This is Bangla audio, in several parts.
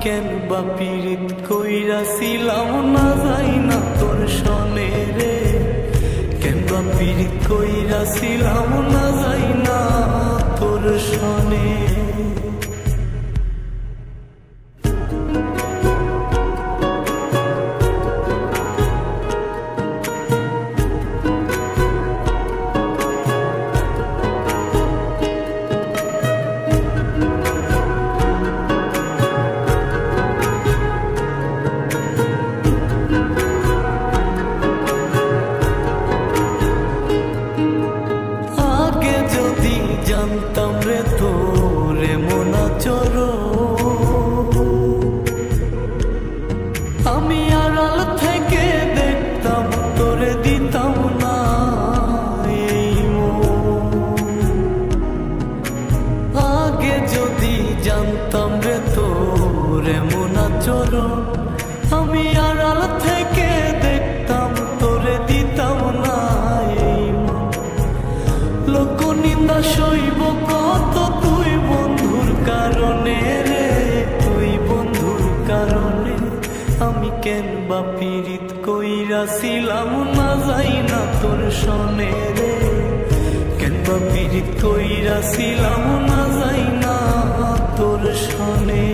কেন বা পীড়িত কইরাছিলাম না যাই না তোর সনে রে, কেন বা পীড়িত কইরাছিলাম না যাই না তোর সনে। জানতাম রে তোর এমন আচরণ, আমি আড়াল থেকে দেখতাম তোরে দিতাম না এই মন। আগে যদি জানতাম রে তোর এমন আচরণ, আমি আড়াল থেকে দেখতাম তোরে দিতাম না এই মন। লোক নিন্দা সইব কত তুই বন্ধুর কারণে রে, তুই বন্ধুর কারণে। আমি কেন বা পীড়িত কইরাছিলাম না যাই না তোর সনে রে, কেন বা পীড়িত কইরাছিলাম না যাই না তোর সনে।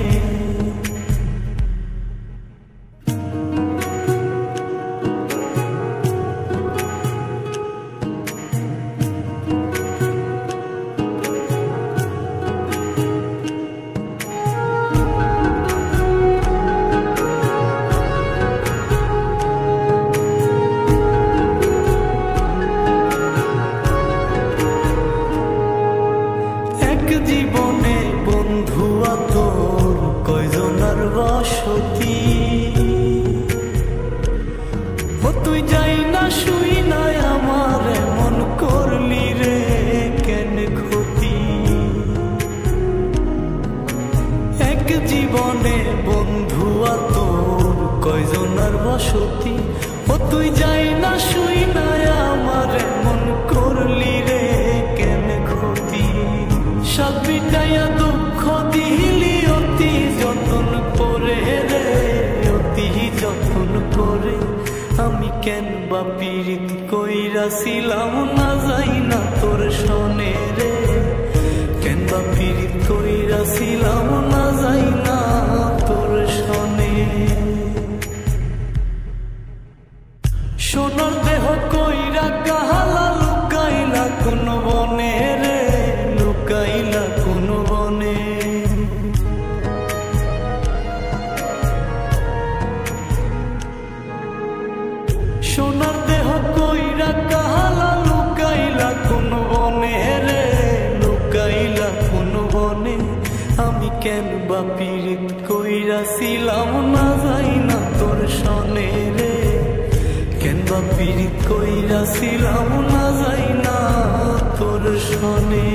জীবনে বন্ধু তোর কয়জনার বসতি, ও তুই যাই না শুই নাই আমার এমন করলি রে কেন ক্ষতি। এক জীবনে বন্ধু তোর কয়জনার বসতি, ও তুই যাই না শুই নাই আমার এমন করলি রে কেন ক্ষতি। সব বিটাইয়া দুঃখ দিলি অতি যতন করে রে, অতি যতন করে। আমি কেন বা পীড়িত কইরাছিলাম না যাই না তোর সনে রে, কেন বা পীড়িত কইরাছিলাম না যাই না তোর সনে। সোনার দেহ কইরা কাহালা লুকাইলা কোন বনে রে, লুকাইলা কোন বনে। সোনার দেহ কইরা কাহালা লুকাইলা কোন বনে রে, লুকাইলা কোন বনে। আমি কেন বা পীড়িত কইরাছিলাম না যাই না তোর সনে রে, কেন বা পীড়িত কইরাছিলাম না যাই না তোর সনে।